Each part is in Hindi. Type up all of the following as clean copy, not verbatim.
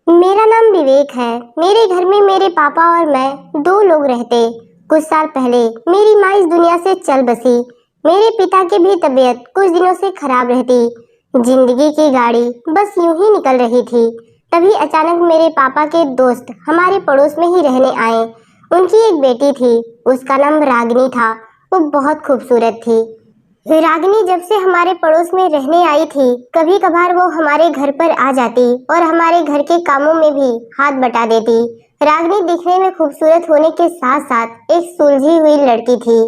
मेरा नाम विवेक है। मेरे घर में मेरे पापा और मैं दो लोग रहते। कुछ साल पहले मेरी माँ इस दुनिया से चल बसी। मेरे पिता की भी तबीयत कुछ दिनों से खराब रहती। जिंदगी की गाड़ी बस यूं ही निकल रही थी। तभी अचानक मेरे पापा के दोस्त हमारे पड़ोस में ही रहने आए। उनकी एक बेटी थी, उसका नाम रागिनी था। वो बहुत खूबसूरत थी। रागिनी जब से हमारे पड़ोस में रहने आई थी, कभी कभार वो हमारे घर पर आ जाती और हमारे घर के कामों में भी हाथ बटा देती। रागिनी दिखने में खूबसूरत होने के साथ साथ एक सुलझी हुई लड़की थी।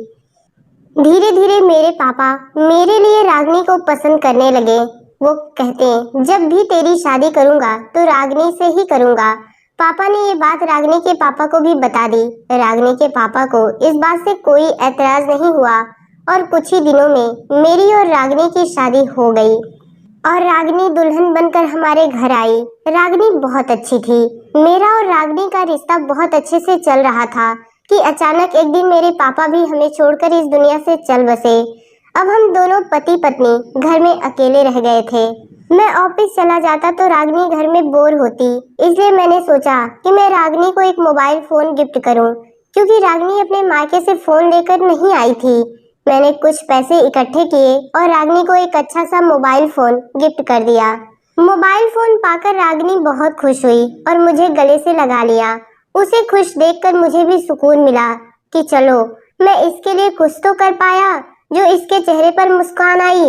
धीरे धीरे मेरे पापा मेरे लिए रागिनी को पसंद करने लगे। वो कहते, जब भी तेरी शादी करूंगा तो रागिनी से ही करूंगा। पापा ने ये बात रागिनी के पापा को भी बता दी। रागिनी के पापा को इस बात से कोई एतराज नहीं हुआ और कुछ ही दिनों में मेरी और रागिनी की शादी हो गई और रागिनी दुल्हन बनकर हमारे घर आई। रागिनी बहुत अच्छी थी। मेरा और रागिनी का रिश्ता बहुत अच्छे से चल रहा था कि अचानक एक दिन मेरे पापा भी हमें छोड़कर इस दुनिया से चल बसे। अब हम दोनों पति पत्नी घर में अकेले रह गए थे। मैं ऑफिस चला जाता तो रागिनी घर में बोर होती, इसलिए मैंने सोचा कि मैं रागिनी को एक मोबाइल फोन गिफ्ट करूं, क्योंकि रागिनी अपने मायके से फोन लेकर नहीं आई थी। मैंने कुछ पैसे इकट्ठे किए और रागिनी को एक अच्छा सा मोबाइल फोन गिफ्ट कर दिया। मोबाइल फोन पाकर रागिनी बहुत खुश हुई और मुझे गले से लगा लिया। उसे खुश देखकर मुझे भी सुकून मिला कि चलो, मैं इसके लिए कुछ तो कर पाया जो इसके चेहरे पर मुस्कान आई,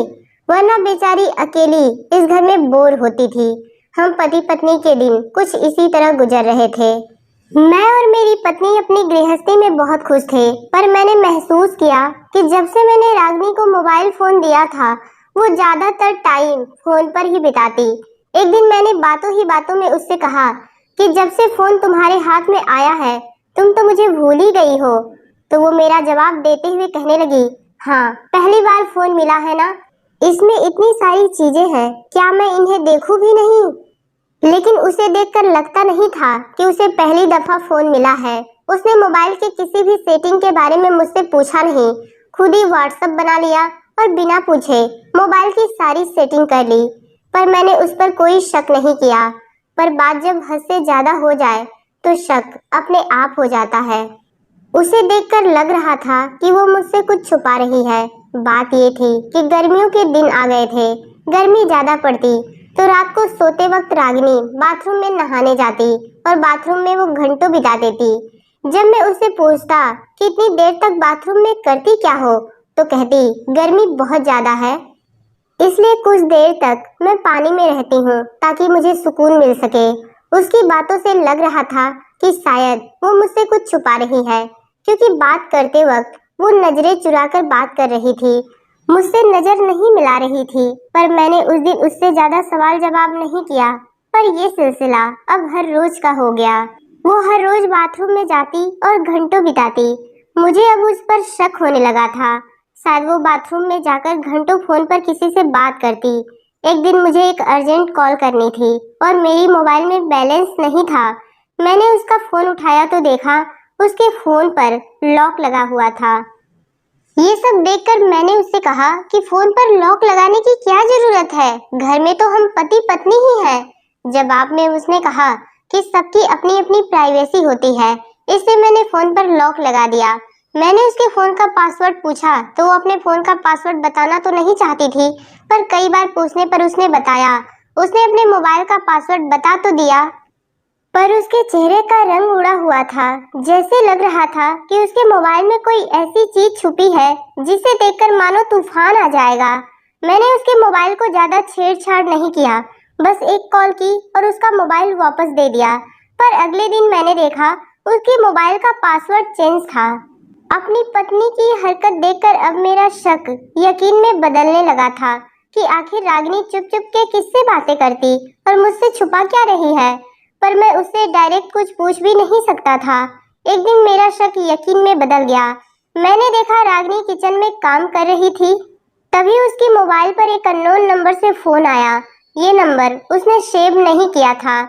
वरना बेचारी अकेली इस घर में बोर होती थी। हम पति पत्नी के दिन कुछ इसी तरह गुजर रहे थे। मैं और मेरी पत्नी अपनी गृहस्थी में बहुत खुश थे, पर मैंने महसूस किया कि जब से मैंने रागिनी को मोबाइल फोन दिया था, वो ज्यादातर टाइम फोन पर ही बिताती। एक दिन मैंने बातों ही बातों में उससे कहा कि जब से फोन तुम्हारे हाथ में आया है, तुम तो मुझे भूल ही गई हो। तो वो मेरा जवाब देते हुए कहने लगी, हाँ, पहली बार फोन मिला है ना, इसमें इतनी सारी चीजें हैं, क्या मैं इन्हें देखूं भी नहीं? लेकिन उसे देखकर लगता नहीं था कि उसे पहली दफा फोन मिला है। उसने मोबाइल के किसी भी सेटिंग के बारे में मुझसे पूछा नहीं, खुद ही व्हाट्सएप बना लिया और बिना पूछे मोबाइल की सारी सेटिंग कर ली। पर मैंने उस पर कोई शक नहीं किया। पर बात जब हद से ज्यादा हो जाए तो शक अपने आप हो जाता है। उसे देखकर लग रहा था कि वो मुझसे कुछ छुपा रही है। बात ये थी कि गर्मियों के दिन आ गए थे। गर्मी ज्यादा पड़ती तो रात को सोते वक्त रागिनी बाथरूम में नहाने जाती और बाथरूम में वो घंटों बिता देती। जब मैं उससे पूछता कि इतनी देर तक बाथरूम में करती क्या हो, तो कहती, गर्मी बहुत ज्यादा है, इसलिए कुछ देर तक मैं पानी में रहती हूँ ताकि मुझे सुकून मिल सके। उसकी बातों से लग रहा था कि शायद वो मुझसे कुछ छुपा रही है, क्योंकि बात करते वक्त वो नजरें चुराकर बात कर रही थी, मुझसे नजर नहीं मिला रही थी। पर मैंने उस दिन उससे ज्यादा सवाल जवाब नहीं किया। पर ये सिलसिला अब हर रोज का हो गया। वो हर रोज बाथरूम में जाती और घंटों बिताती। मुझे अब उस पर शक होने लगा था। शायद वो बाथरूम में जाकर घंटों फोन पर किसी से बात करती। एक दिन मुझे एक अर्जेंट कॉल करनी थी और मेरी मोबाइल में बैलेंस नहीं था। मैंने उसका फोन उठाया तो देखा उसके फोन पर लॉक लगा हुआ था। ये सब देखकर मैंने उससे कहा कि फोन पर लॉक लगाने की क्या जरूरत है, घर में तो हम पति पत्नी ही हैं। जवाब में उसने कहा कि सबकी अपनी अपनी प्राइवेसी होती है, इसलिए मैंने फोन पर लॉक लगा दिया। मैंने उसके फोन का पासवर्ड पूछा तो वो अपने फोन का पासवर्ड बताना तो नहीं चाहती थी, पर कई बार पूछने पर उसने बताया। उसने अपने मोबाइल का पासवर्ड बता तो दिया, पर उसके चेहरे का रंग उड़ा हुआ था। जैसे लग रहा था कि उसके मोबाइल में कोई ऐसी चीज छुपी है जिसे देखकर मानो तूफान आ जाएगा। मैंने उसके मोबाइल को ज्यादा छेड़छाड़ नहीं किया, बस एक कॉल की और उसका मोबाइल वापस दे दिया। पर अगले दिन मैंने देखा उसके मोबाइल का पासवर्ड चेंज था। अपनी पत्नी की हरकत देखकर अब मेरा शक यकीन में बदलने लगा था कि आखिर रागिनी चुप चुप के किससे बातें करती और मुझसे छुपा क्या रही है। पर मैं उससे डायरेक्ट कुछ पूछ भी नहीं सकता था। एक दिन मेरा शक यकीन में बदल गया। मैंने देखा रागिनी किचन में काम कर रही थी। तभी उसकी मोबाइल पर एक अननोन नंबर से फोन आया। ये नंबर उसने सेव नहीं किया था।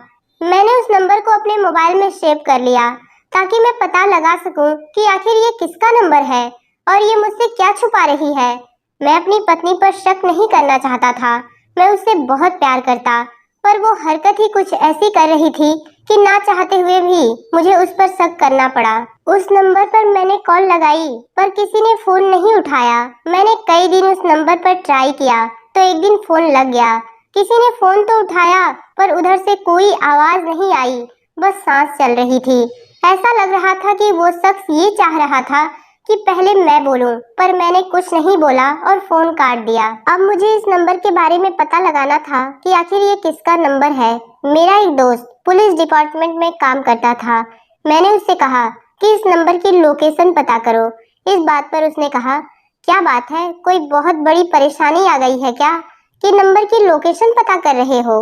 मैंने उस नंबर को अपने मोबाइल में सेव कर लिया ताकि मैं पता लगा सकूं कि आखिर ये किसका नंबर है और ये मुझसे क्या छुपा रही है। मैं अपनी पत्नी पर शक नहीं करना चाहता था। मैं उससे बहुत प्यार करता। पर वो हरकत ही कुछ ऐसी कर रही थी कि ना चाहते हुए भी मुझे उस पर शक करना पड़ा। उस नंबर पर मैंने कॉल लगाई पर किसी ने फोन नहीं उठाया। मैंने कई दिन उस नंबर पर ट्राई किया तो एक दिन फोन लग गया। किसी ने फोन तो उठाया पर उधर से कोई आवाज नहीं आई, बस सांस चल रही थी। ऐसा लग रहा था कि वो शख्स ये चाह रहा था कि पहले मैं बोलूं, पर मैंने कुछ नहीं बोला और फोन काट दिया। अब मुझे इस नंबर के बारे में पता लगाना था कि आखिर ये किसका नंबर है। मेरा एक दोस्त पुलिस डिपार्टमेंट में काम करता था। मैंने उससे कहा कि इस नंबर की लोकेशन पता करो। इस बात पर उसने कहा, क्या बात है, कोई बहुत बड़ी परेशानी आ गई है क्या कि नंबर की लोकेशन पता कर रहे हो?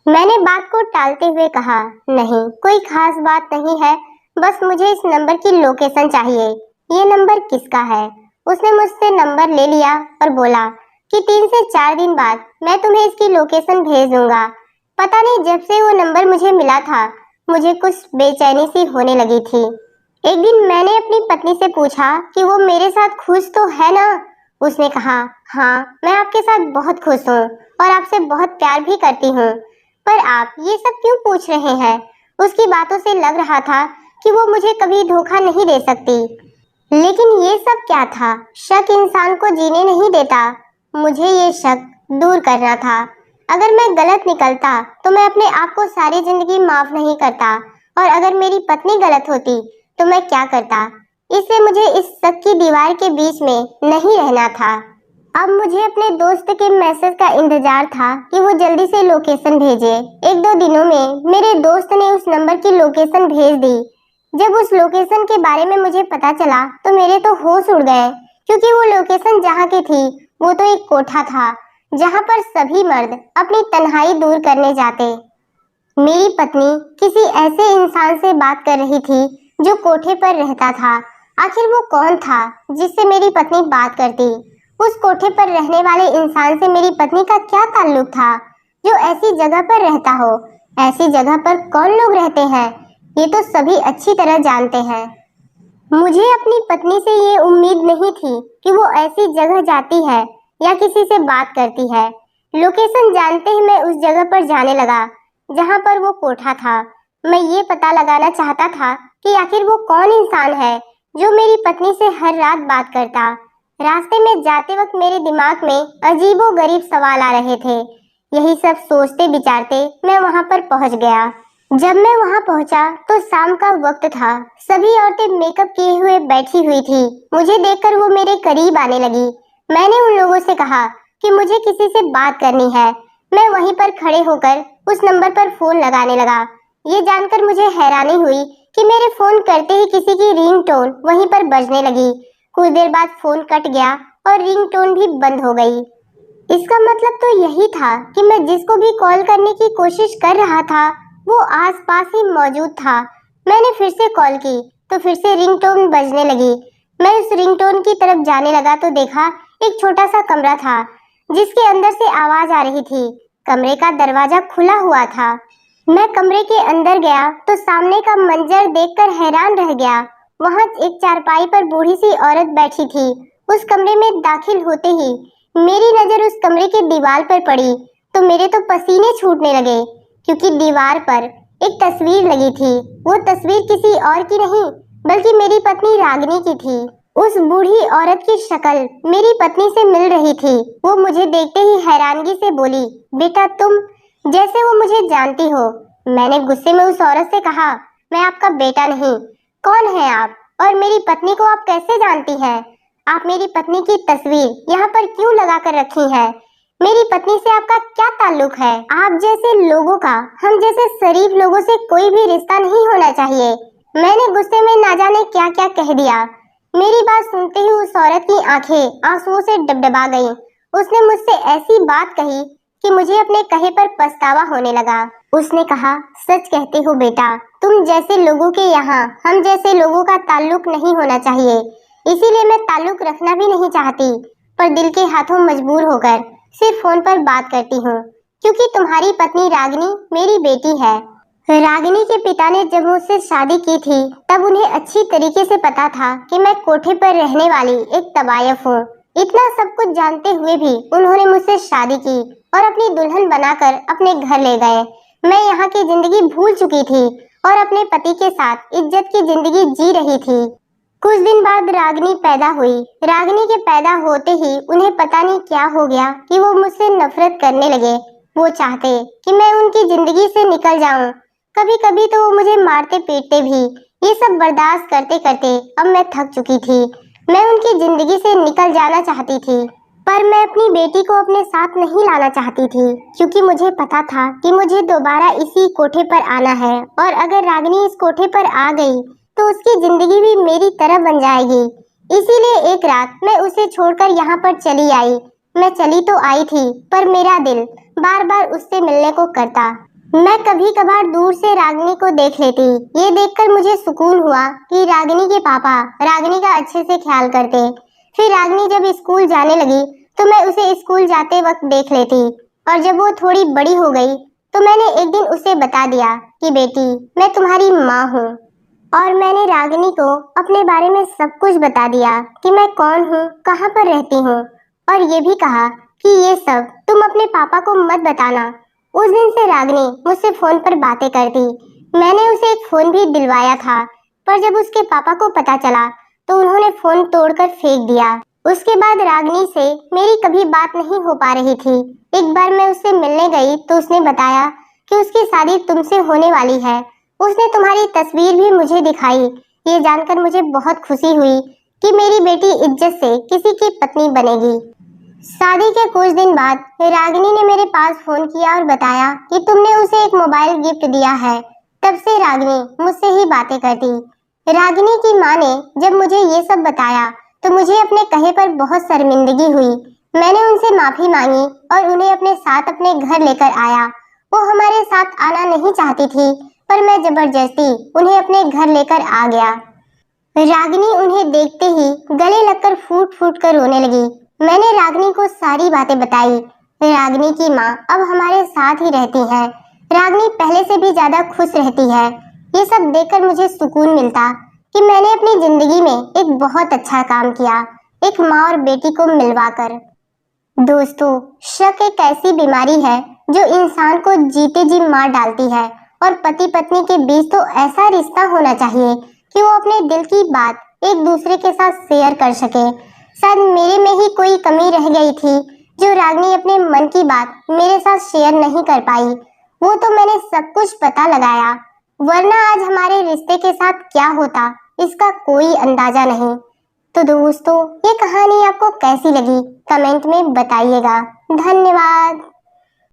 मैंने बात को टालते हुए कहा, नहीं, कोई खास बात नहीं है, बस मुझे इस नंबर की लोकेशन चाहिए। ये नंबर किसका है? उसने मुझसे नंबर ले लिया और बोला कि 3 से 4 दिन बाद मैं तुम्हें इसकी लोकेशन भेज दूंगा। पता नहीं, जब से वो नंबर मुझे मिला था मुझे कुछ बेचैनी सी होने लगी थी। एक दिन मैंने अपनी पत्नी से पूछा कि वो मेरे साथ खुश तो है ना? उसने कहा, हाँ, मैं आपके साथ बहुत खुश हूँ और आपसे बहुत प्यार भी करती हूँ। पर आप ये सब क्यों पूछ रहे हैं? उसकी बातों से लग रहा था कि वो मुझे कभी धोखा नहीं दे सकती। लेकिन ये सब क्या था? शक इंसान को जीने नहीं देता। मुझे ये शक दूर करना था। अगर मैं गलत निकलता तो मैं अपने आप को सारी जिंदगी माफ नहीं करता, और अगर मेरी पत्नी गलत होती तो मैं क्या करता? इसलिए मुझे इस शक की दीवार के बीच में नहीं रहना था। अब मुझे अपने दोस्त के मैसेज का इंतजार था कि वो जल्दी से लोकेशन भेजे। 1-2 दिनों में मेरे दोस्त ने उस नंबर की लोकेशन भेज दी। जब उस लोकेशन के बारे में मुझे पता चला तो मेरे तो होश उड़ गए, क्योंकि वो लोकेशन जहाँ की थी वो तो एक कोठा था जहाँ पर सभी मर्द अपनी तन्हाई दूर करने जाते। मेरी पत्नी किसी ऐसे इंसान से बात कर रही थी जो कोठे पर रहता था। आखिर वो कौन था जिससे मेरी पत्नी बात करती? उस कोठे पर रहने वाले इंसान से मेरी पत्नी का क्या ताल्लुक था जो ऐसी जगह पर रहता हो? ऐसी जगह पर कौन लोग रहते हैं ये तो सभी अच्छी तरह जानते हैं। मुझे अपनी पत्नी से ये उम्मीद नहीं थी कि वो ऐसी जगह जाती है या किसी से बात करती है। लोकेशन जानते ही मैं उस जगह पर जाने लगा जहाँ पर वो कोठा था। मैं ये पता लगाना चाहता था कि आखिर वो कौन इंसान है जो मेरी पत्नी से हर रात बात करता। रास्ते में जाते वक्त मेरे दिमाग में अजीबोगरीब सवाल आ रहे थे। यही सब सोचते विचारते मैं वहाँ पर पहुँच गया। जब मैं वहां पहुंचा तो शाम का वक्त था। सभी औरतें मेकअप किए हुए बैठी हुई थी। मुझे देखकर वो मेरे करीब आने लगी। मैंने उन लोगों से कहा कि मुझे किसी से बात करनी है। मैं वहीं पर खड़े होकर उस नंबर पर फोन लगाने लगा। ये जानकर मुझे हैरानी हुई कि मेरे फोन करते ही किसी की रिंगटोन वहीं पर बजने लगी। कुछ देर बाद फोन कट गया और रिंगटोन भी बंद हो गई। इसका मतलब तो यही था कि मैं जिसको भी कॉल करने की कोशिश कर रहा था वो आसपास ही मौजूद था। मैंने फिर से कॉल की तो फिर से रिंगटोन बजने लगी। मैं उस रिंगटोन की तरफ जाने लगा तो देखा एक छोटा सा कमरा था जिसके अंदर से आवाज आ रही थी। कमरे का दरवाजा खुला हुआ था। मैं कमरे के अंदर गया तो सामने का मंजर देखकर हैरान रह गया। वहां एक चारपाई पर बूढ़ी सी औरत बैठी थी। उस कमरे में दाखिल होते ही मेरी नजर उस कमरे की दीवार पर पड़ी तो मेरे तो पसीने छूटने लगे, क्योंकि दीवार पर एक तस्वीर लगी थी। वो तस्वीर किसी और की नहीं बल्कि मेरी पत्नी रागिनी की थी। उस बूढ़ी औरत की शक्ल मेरी पत्नी से मिल रही थी। वो मुझे देखते ही हैरानगी से बोली, बेटा तुम, जैसे वो मुझे जानती हो। मैंने गुस्से में उस औरत से कहा, मैं आपका बेटा नहीं। कौन है आप और मेरी पत्नी को आप कैसे जानती हैं? आप मेरी पत्नी की तस्वीर यहाँ पर क्यों लगा कर रखी है? मेरी पत्नी से आपका क्या ताल्लुक है? आप जैसे लोगों का हम जैसे शरीफ लोगों से कोई भी रिश्ता नहीं होना चाहिए। मैंने गुस्से में ना जाने क्या क्या कह दिया। मेरी बात सुनते ही उस औरत की आंखें आंसुओं से डबडबा गईं। उसने मुझसे ऐसी बात कही कि मुझे अपने कहे पर पछतावा होने लगा। उसने कहा, सच कहते हो बेटा, तुम जैसे लोगों के यहाँ हम जैसे लोगों का ताल्लुक नहीं होना चाहिए। इसीलिए मैं ताल्लुक रखना भी नहीं चाहती, पर दिल के हाथों मजबूर होकर सिर्फ फोन पर बात करती हूँ, क्योंकि तुम्हारी पत्नी रागिनी मेरी बेटी है। रागिनी के पिता ने जब मुझसे शादी की थी तब उन्हें अच्छी तरीके से पता था कि मैं कोठे पर रहने वाली एक तवायफ हूँ। इतना सब कुछ जानते हुए भी उन्होंने मुझसे शादी की और अपनी दुल्हन बनाकर अपने घर ले गए। मैं यहाँ की जिंदगी भूल चुकी थी और अपने पति के साथ इज्जत की जिंदगी जी रही थी। कुछ दिन बाद रागिनी पैदा हुई। रागिनी के पैदा होते ही उन्हें पता नहीं क्या हो गया कि वो मुझसे नफरत करने लगे। वो चाहते कि मैं उनकी जिंदगी से निकल जाऊं। कभी कभी तो वो मुझे मारते पीटते भी। ये सब बर्दाश्त करते करते अब मैं थक चुकी थी। मैं उनकी जिंदगी से निकल जाना चाहती थी, पर मैं अपनी बेटी को अपने साथ नहीं लाना चाहती थी, क्योंकि मुझे पता था कि मुझे दोबारा इसी कोठे पर आना है और अगर रागिनी इस कोठे पर आ गई तो उसकी जिंदगी भी मेरी तरह बन जाएगी। इसीलिए एक रात मैं उसे छोड़कर यहाँ पर चली आई। मैं चली तो आई थी, पर मेरा दिल बार बार उससे मिलने को करता। मैं कभी कभार दूर से रागिनी को देख लेती। ये देखकर मुझे सुकून हुआ कि रागिनी के पापा रागिनी का अच्छे से ख्याल करते। फिर रागिनी जब स्कूल जाने लगी तो मैं उसे स्कूल जाते वक्त देख लेती और जब वो थोड़ी बड़ी हो गई तो मैंने एक दिन उसे बता दिया कि बेटी, मैं तुम्हारी माँ हूँ। और मैंने रागिनी को अपने बारे में सब कुछ बता दिया कि मैं कौन हूँ, कहाँ पर रहती हूँ, और ये भी कहा कि ये सब तुम अपने पापा को मत बताना। उस दिन से रागिनी मुझसे फोन पर बातें करती। मैंने उसे एक फोन भी दिलवाया था, पर जब उसके पापा को पता चला तो उन्होंने फोन तोड़कर फेंक दिया। उसके बाद रागिनी से मेरी कभी बात नहीं हो पा रही थी। एक बार मैं उससे मिलने गई तो उसने बताया कि उसकी शादी तुमसे होने वाली है। उसने तुम्हारी तस्वीर भी मुझे दिखाई। ये जानकर मुझे बहुत खुशी हुई कि मेरी बेटी इज्जत से किसी की पत्नी बनेगी। शादी के कुछ दिन बाद रागिनी ने मेरे पास फोन किया और बताया कि तुमने उसे एक मोबाइल गिफ्ट दिया है। तब से रागिनी मुझसे ही बातें करती। रागिनी की माँ ने जब मुझे ये सब बताया तो मुझे अपने कहे पर बहुत शर्मिंदगी हुई। मैंने उनसे माफी मांगी और उन्हें अपने साथ अपने घर लेकर आया। वो हमारे साथ आना नहीं चाहती थी, पर मैं जबरदस्ती उन्हें अपने घर लेकर आ गया। रागिनी उन्हें देखते ही गले लगकर फूट फूट कर रोने लगी। मैंने रागिनी को सारी बातें बताई। रागिनी की माँ अब हमारे साथ ही रहती है। रागिनी पहले से भी ज्यादा खुश रहती है। ये सब देखकर मुझे सुकून मिलता कि मैंने अपनी जिंदगी में एक बहुत अच्छा काम किया, एक माँ और बेटी को मिलवाकर। दोस्तों, शक एक ऐसी बीमारी है जो इंसान को जीते जी मार डालती है और पति पत्नी के बीच तो ऐसा रिश्ता होना चाहिए कि वो अपने दिल की बात एक दूसरे के साथ शेयर कर सके। शायद मेरे में ही कोई कमी रह गई थी जो रागिनी अपने मन की बात मेरे साथ शेयर नहीं कर पाई। वो तो मैंने सब कुछ पता लगाया, वरना आज हमारे रिश्ते के साथ क्या होता इसका कोई अंदाजा नहीं। तो दोस्तों, ये कहानी आपको कैसी लगी कमेंट में बताइएगा। धन्यवाद।